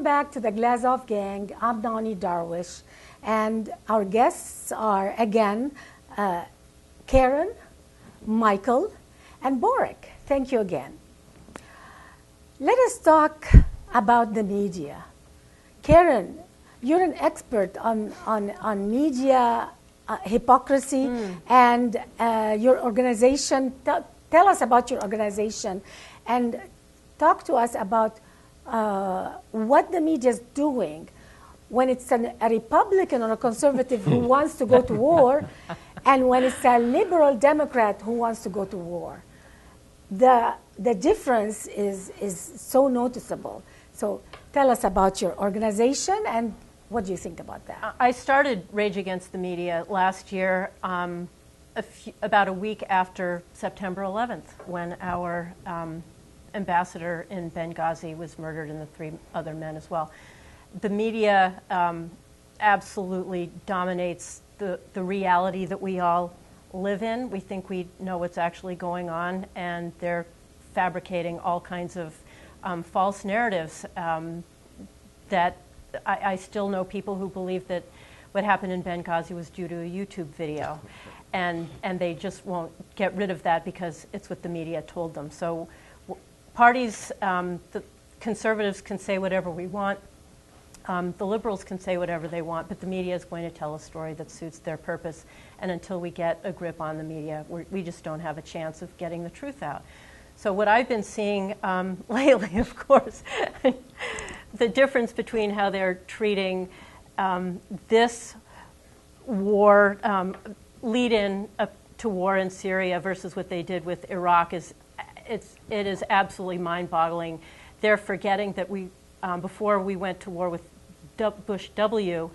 back to the Glazov gang. I'm Nonie Darwish, and our guests are, again, Karen, Michael, and Borek. Thank you again. Let us talk about the media. Karen, you're an expert on media hypocrisy and your organization. Tell us about your organization and talk to us about what the media is doing when it's a Republican or a conservative who wants to go to war and when it's a liberal Democrat who wants to go to war. The difference is so noticeable. So tell us about your organization and what do you think about that? I started Rage Against the Media last year, about a week after September 11th, when our ambassador in Benghazi was murdered and the 3 other men as well. The media absolutely dominates the reality that we all live in. We think we know what's actually going on, and they're fabricating all kinds of false narratives that I still know people who believe that what happened in Benghazi was due to a YouTube video, and they just won't get rid of that because it's what the media told them. So parties, the conservatives can say whatever we want, the liberals can say whatever they want, but the media is going to tell a story that suits their purpose, and until we get a grip on the media, we just don't have a chance of getting the truth out. So what I've been seeing lately, of course, the difference between how they're treating this war, lead-in to war in Syria versus what they did with Iraq it is absolutely mind-boggling. They're forgetting that before we went to war with Bush W,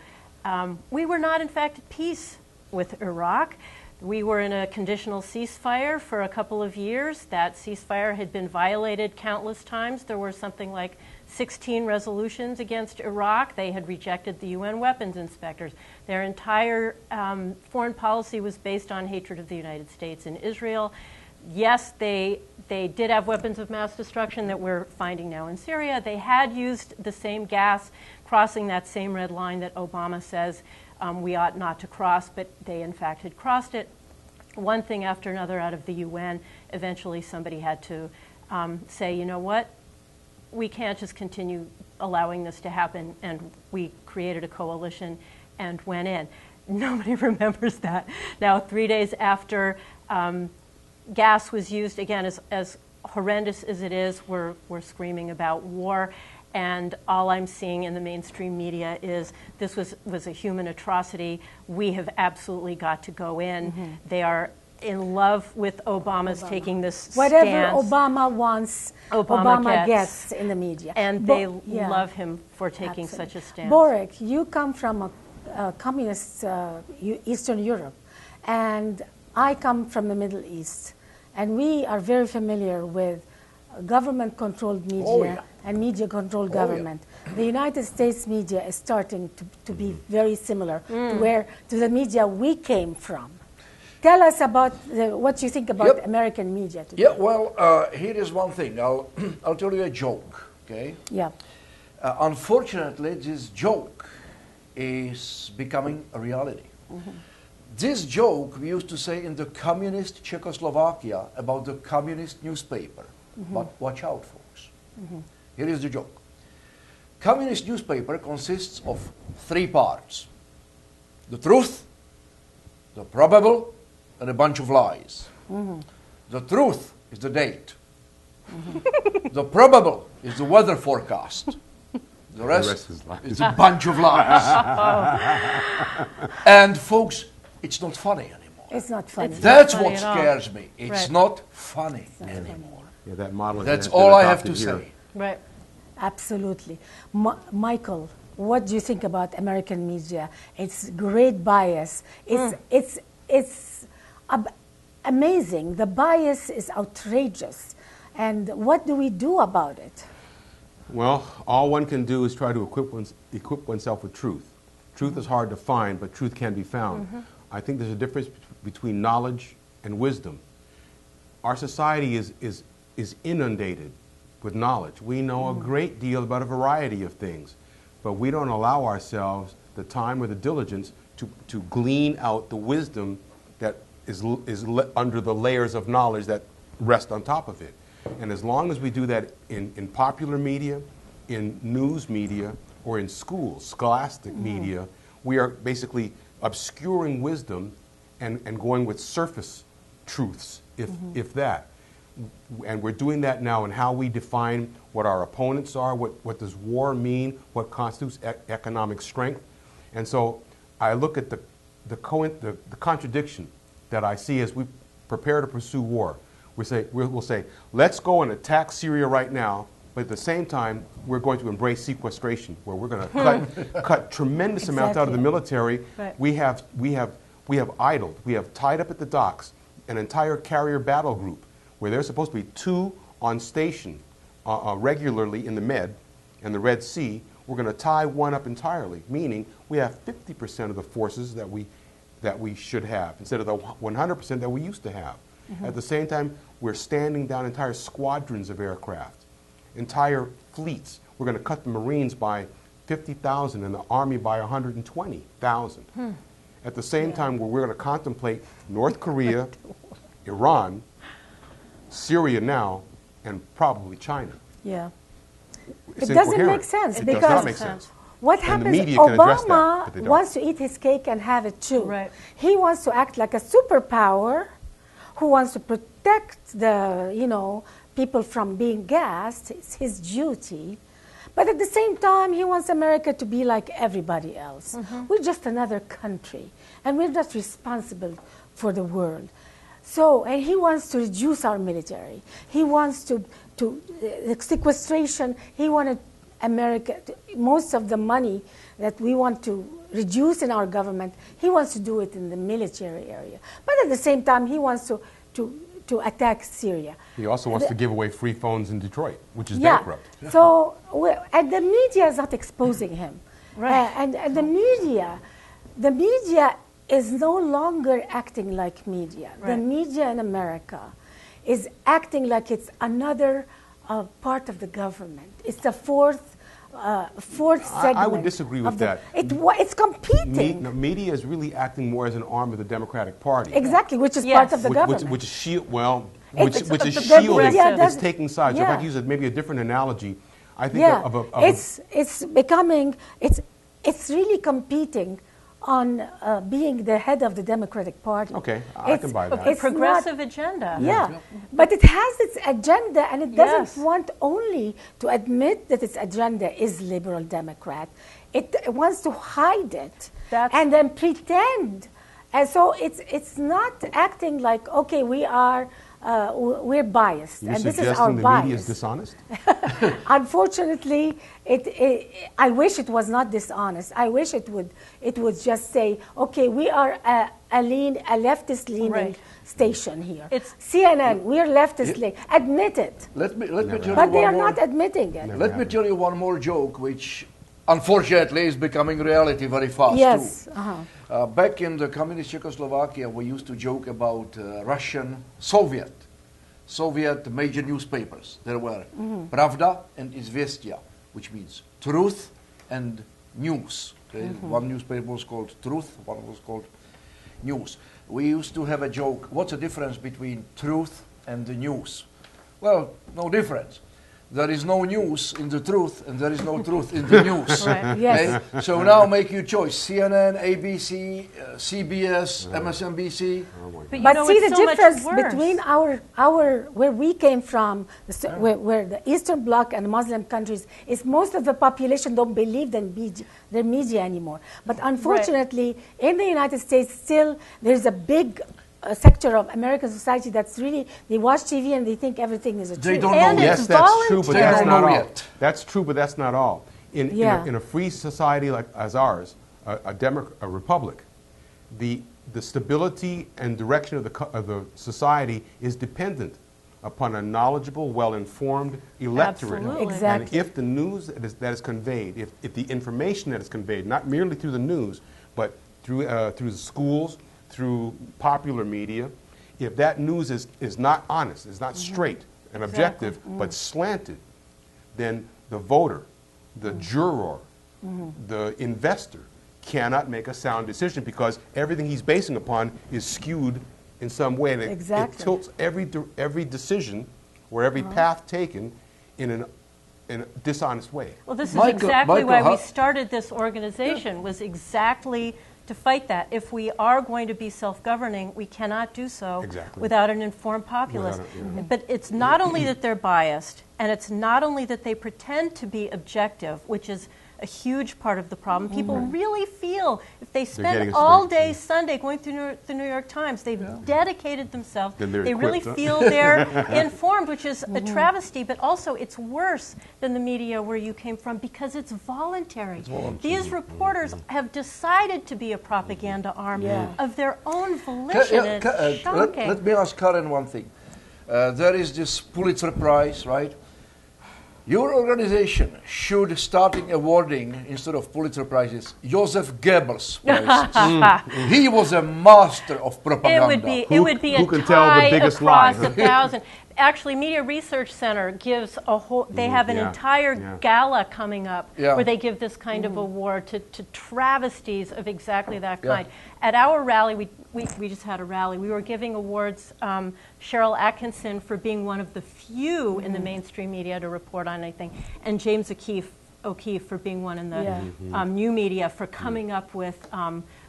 we were not in fact at peace with Iraq. We were in a conditional ceasefire for a couple of years. That ceasefire had been violated countless times. There were something like 16 resolutions against Iraq. They had rejected the UN weapons inspectors. Their entire foreign policy was based on hatred of the United States and Israel. Yes, they did have weapons of mass destruction that we're finding now in Syria. They had used the same gas, crossing that same red line that Obama says we ought not to cross, but they in fact had crossed it. One thing after another out of the UN. Eventually somebody had to say, you know what, we can't just continue allowing this to happen, and we created a coalition and went in. Nobody remembers that. Now, 3 days after gas was used, again, as horrendous as it is, we're screaming about war. And all I'm seeing in the mainstream media is this was a human atrocity. We have absolutely got to go in. Mm-hmm. They are in love with Obama's taking this stance. Whatever Obama wants, Obama gets in the media. And they love him for taking such a stance. Borek, you come from a communist Eastern Europe, and I come from the Middle East. And we are very familiar with government-controlled media and media-controlled government. The United States media is starting to be very similar to the media we came from. Tell us about what you think about American media today. Yeah, well, here is one thing. I'll tell you a joke, okay? Yeah. Unfortunately, this joke is becoming a reality. Mm-hmm. This joke we used to say in the communist Czechoslovakia about the communist newspaper. Mm-hmm. But watch out, folks. Mm-hmm. Here is the joke. Communist newspaper consists of 3 parts. The truth, the probable, and a bunch of lies. Mm-hmm. The truth is the date. Mm-hmm. The probable is the weather forecast. The rest is a bunch of lies. And folks, it's not funny anymore. It's not funny. That's what scares me. It's not funny anymore. Yeah, that model. That's all I have to say. Right. Absolutely. Michael, what do you think about American media? It's great bias. It's amazing. The bias is outrageous. And what do we do about it? Well, all one can do is try to equip oneself with truth. Truth is hard to find, but truth can be found. Mm-hmm. I think there's a difference between knowledge and wisdom. Our society is inundated with knowledge. We know a great deal about a variety of things, but we don't allow ourselves the time or the diligence to glean out the wisdom that is under the layers of knowledge that rest on top of it. And as long as we do that in popular media, in news media, or in schools, scholastic media, we are basically obscuring wisdom and going with surface truths, if that. And we're doing that now in how we define what our opponents are, what does war mean, what constitutes economic strength. And so I look at the contradiction that I see as we prepare to pursue war. We'll say, let's go and attack Syria right now, but at the same time, we're going to embrace sequestration, where we're going to cut tremendous amounts out of the military. Right. We have idled, we have tied up at the docks an entire carrier battle group, where there's supposed to be 2 on station regularly in the Med and the Red Sea. We're going to tie 1 up entirely, meaning we have 50% of the forces that we should have instead of the 100% that we used to have. At the same time, we're standing down entire squadrons of aircraft, entire fleets. We're going to cut the Marines by 50,000 and the Army by 120,000. At the same time, we're going to contemplate North Korea, Iran, Syria now, and probably China. Yeah. It's It doesn't incoherent. make sense It because does not make sense. what And the happens, media can address that, Obama but they don't. wants to eat his cake and have it too. Right. He wants to act like a superpower who wants to protect the, people from being gassed. It's his duty. But at the same time, he wants America to be like everybody else. We're just another country, and we're not responsible for the world. So, and he wants to reduce our military. He wants to sequestration. He wanted America, most of the money that we want to reduce in our government, he wants to do it in the military area. But at the same time, he wants to attack Syria. He also wants to give away free phones in Detroit, which is Yeah. bankrupt. So, and the media is not exposing him. Right. And the media is no longer acting like media. The Right. media in America is acting like it's another part of the government. It's the fourth segment. I would disagree with that. It's competing. Media is really acting more as an arm of the Democratic Party. Exactly, which is Yes. part of the Which government. is shielding, the shielding, media is doesn't- taking sides. yeah. If I could use maybe a different analogy, I think Yeah, of a it's becoming, it's really competing on being the head of the Democratic Party. Okay, I can buy that. A It's progressive not- agenda. Yeah, but it has its agenda, and it doesn't Yes. want only to admit that its agenda is liberal Democrat. It wants to hide it and then pretend. And so it's not acting like, okay, we're biased, You're and this is our suggesting the media is bias. dishonest? Unfortunately, I wish it was not dishonest. I wish it would just say, okay, we are a leftist-leaning Right. station here. It's- CNN, we're leftist-leaning. Admit it. Let me tell you But they one are more. not admitting it. Let me tell you one more joke, which unfortunately is becoming reality very fast Yes. too. Uh-huh. Back in the communist Czechoslovakia, we used to joke about Russian, Soviet major newspapers. There were Pravda and Izvestia, which means truth and news. Okay? One newspaper was called Truth, one was called News. We used to have a joke, what's the difference between truth and the news? Well, no difference. There is no news in the truth, and there is no truth in the news. Right. Yes. Okay? So now make your choice: CNN, ABC, CBS, MSNBC. But, But see it's the so much difference worse. between our where we came from, where the Eastern Bloc and Muslim countries is most of the population don't believe in the media anymore. But unfortunately, in the United States, still there's a big sector of American society that's really, they watch TV and they think everything is a They truth. don't And know it's yet. Yes, that's true, but They that's don't not know all. yet. That's true, but that's not all. Yeah. In a free society like as ours, a republic, the stability and direction of the society is dependent upon a knowledgeable, well-informed electorate. Absolutely. Exactly. And if the news that is conveyed, if the information that is conveyed, not merely through the news, but through the schools, through popular media, if that news is not honest, is not straight and objective, but slanted, then the voter, the juror, the investor cannot make a sound decision because everything he's basing upon is skewed in some way. And it tilts every decision or every path taken in a dishonest way. Well, this is exactly why we started this organization, was exactly to fight that. If we are going to be self-governing, we cannot do so without an informed populace. But it's not only that they're biased, and it's not only that they pretend to be objective, which is a huge part of the problem. People really feel if they spend all day Sunday going through the New York Times, they've dedicated themselves, they really feel they're informed, which is a travesty, but also it's worse than the media where you came from because it's voluntary. These reporters have decided to be a propaganda arm of their own volition. It's shocking. Let me ask Karen one thing. There is this Pulitzer Prize, right? Your organization should starting awarding, instead of Pulitzer Prizes, Joseph Goebbels prizes. He was a master of propaganda. It would be a tie across 1,000. Actually, Media Research Center gives a whole, they have an entire gala coming up where they give this kind of award to travesties of exactly that kind. At our rally, we just had a rally, we were giving awards, Cheryl Atkinson for being one of the few in the mainstream media to report on anything, and James O'Keefe for being one in the new media for coming up with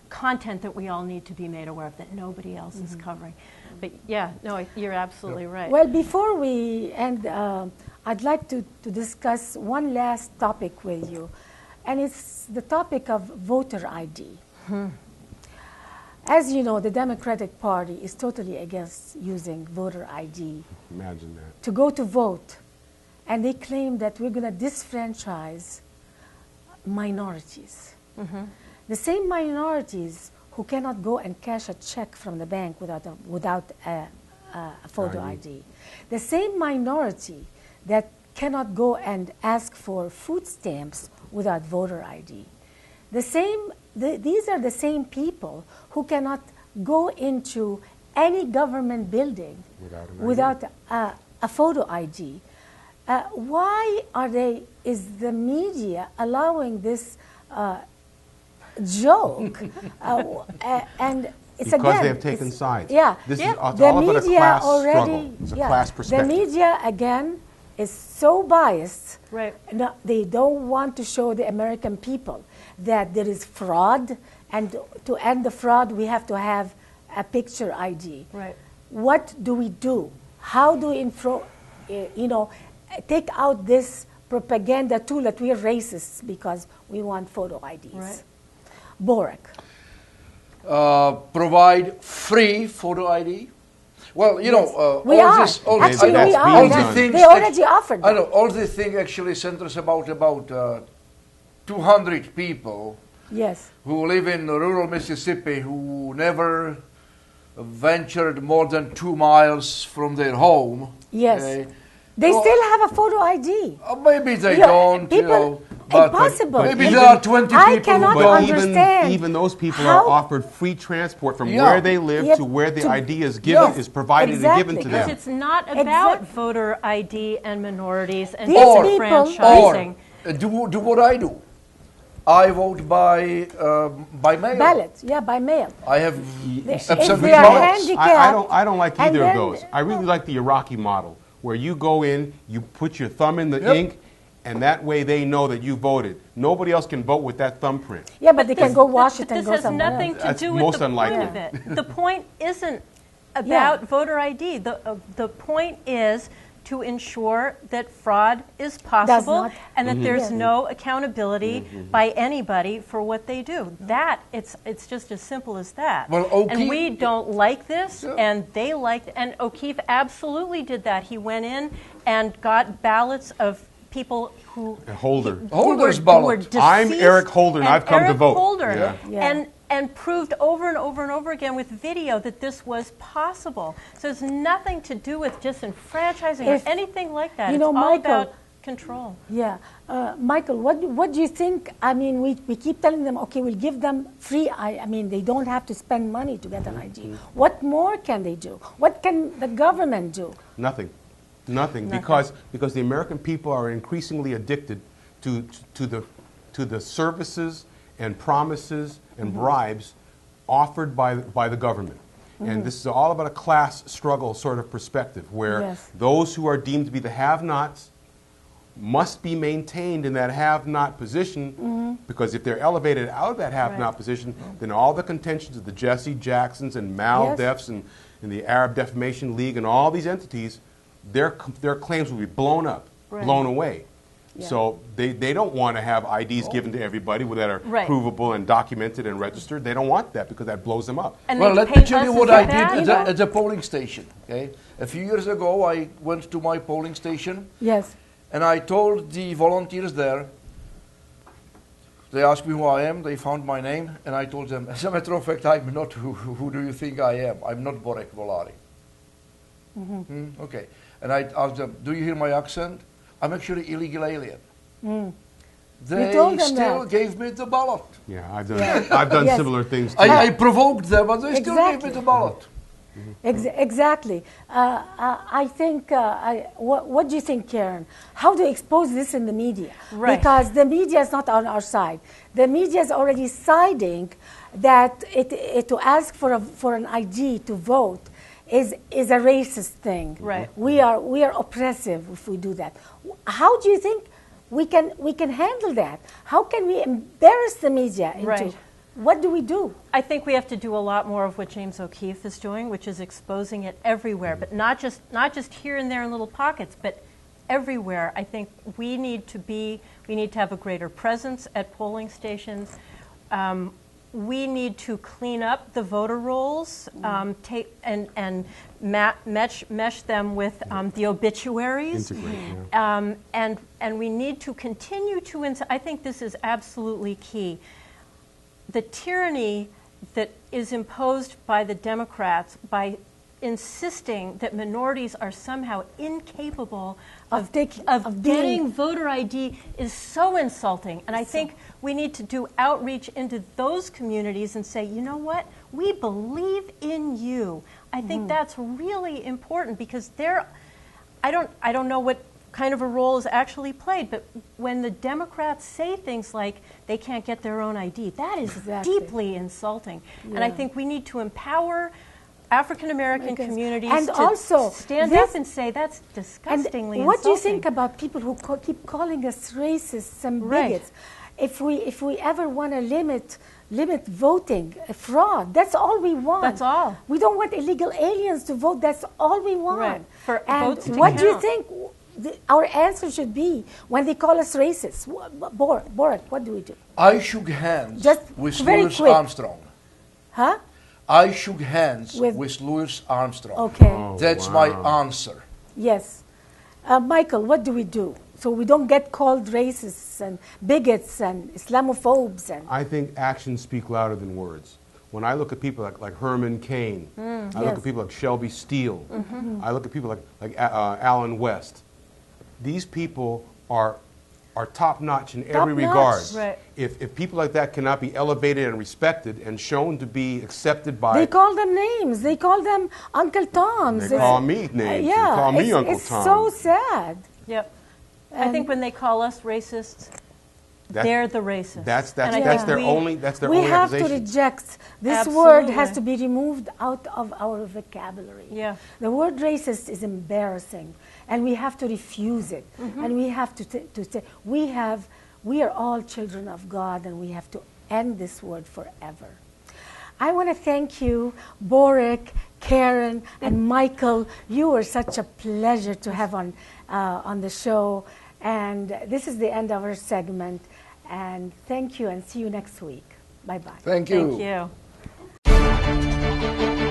content that we all need to be made aware of that nobody else is covering. But yeah, no, you're absolutely right. Well, before we end, I'd like to discuss one last topic with you, and it's the topic of voter ID. As you know, the Democratic Party is totally against using voter ID. Imagine that. To go to vote, and they claim that we're going to disfranchise minorities. The same minorities who cannot go and cash a check from the bank without a photo ID. The same minority that cannot go and ask for food stamps without voter ID. These are the same people who cannot go into any government building without a photo ID. Why is the media allowing this joke? And it's because they have taken sides. Yeah, this is the all about media a class already. struggle. It's a class perspective. The media again is so biased. Right. No, they don't want to show the American people that there is fraud, and to end the fraud, we have to have a picture ID. Right. What do we do? How do we take out this propaganda tool that we are racists because we want photo IDs? Right. Borek. Provide free photo ID. Well, you know, we are. Actually, we are. They already offered that. I know, all the thing actually centers about 200 people who live in rural Mississippi who never ventured more than 2 miles from their home. Yes. They still have a photo ID. Maybe they don't, but impossible. Maybe there are 20 people I cannot who don't. understand. Even those people are offered free transport from where they live to where the ID is given, is provided and given to them. Because it's not about voter ID and minorities and franchising. Do what I do. I vote by mail. Ballot, by mail. I have absolutely I don't like either of those. I really like the Iraqi model, where you go in, you put your thumb in the ink, and that way they know that you voted. Nobody else can vote with that thumbprint. Yeah, but they can go wash it and go somewhere else. This has nothing to do with the point of it. The point isn't about voter ID. The point is to ensure that fraud is possible and that there's no accountability by anybody for what they do. It's just as simple as that. Well, and we don't like this, and they liked it. And O'Keefe absolutely did that. He went in and got ballots of people who Holder's ballot. I'm Eric Holder, and I've come to vote. Holder, and proved over and over and over again with video that this was possible. So it's nothing to do with disenfranchising or anything like that. It's all about control. Yeah. Michael, what do you think? I mean, we keep telling them, okay, we'll give them free. I mean, they don't have to spend money to get an ID. What more can they do? What can the government do? Nothing. Nothing. Because the American people are increasingly addicted to the services and promises and bribes offered by the government. And this is all about a class struggle sort of perspective, where those who are deemed to be the have-nots must be maintained in that have-not position, because if they're elevated out of that have-not position, then all the contentions of the Jesse Jacksons and Mal-Defs and the Arab Defamation League and all these entities, their claims will be blown up, blown away. Yeah. So they don't want to have IDs given to everybody that are provable and documented and registered. They don't want that because that blows them up. And well, let me tell you what I did at the polling station. Okay, a few years ago, I went to my polling station. Yes. And I told the volunteers there. They asked me who I am. They found my name, and I told them, as a matter of fact, I'm not who do you think I am? I'm not Borek Volarik. Okay. And I asked them, do you hear my accent? I'm actually illegal alien. They still gave me the ballot. Yeah, I've done similar things too. I provoked them, but they still gave me the ballot. Exactly. I think, what do you think, Karen? How to expose this in the media? Right. Because the media is not on our side. The media is already siding that to ask for an ID to vote is a racist thing. Right. We are oppressive if we do that. How do you think we can handle that? How can we embarrass the media into? Right. What do we do? I think we have to do a lot more of what James O'Keefe is doing, which is exposing it everywhere, but not just here and there in little pockets, but everywhere. I think we need to have a greater presence at polling stations. We need to clean up the voter rolls, take and mesh them with the obituaries, and we need to continue to. I think this is absolutely key. The tyranny that is imposed by the Democrats by insisting that minorities are somehow incapable of getting voter ID is so insulting. And I think we need to do outreach into those communities and say, you know what, we believe in you. I think that's really important, because I don't know what kind of a role is actually played, but when the Democrats say things like they can't get their own ID, that is deeply insulting. Yeah. And I think we need to empower African American communities and to also stand up and say that's disgustingly insulting. What do you think about people who keep calling us racists and bigots? If we ever want to limit voting, fraud, that's all we want. That's all. We don't want illegal aliens to vote. That's all we want. Right. For and votes to what count. do you think our answer should be when they call us racist? Borek, what do we do? I shook hands with Louis Armstrong. Huh? I shook hands with Louis Armstrong. Okay. That's my answer. Yes. Michael, what do we do so we don't get called racists and bigots and Islamophobes? I think actions speak louder than words. When I look at people like Herman Cain, I look at people like Shelby Steele, I look at people like Alan West. These people are top-notch in every regard. Right. If people like that cannot be elevated and respected and shown to be accepted by... They call them names. They call them Uncle Toms. They call me names. They call me Uncle Tom. It's so sad. Yep. I think when they call us racists, they're the racists. That's their only accusation. We have to reject. This word has to be removed out of our vocabulary. Yeah. The word racist is embarrassing, and we have to refuse it. And we have to say we are all children of God, and we have to end this word forever. I want to thank you, Borek, Karen, and Michael. You were such a pleasure to have on the show. And this is the end of our segment. And thank you, and see you next week. Bye-bye. Thank you. Thank you.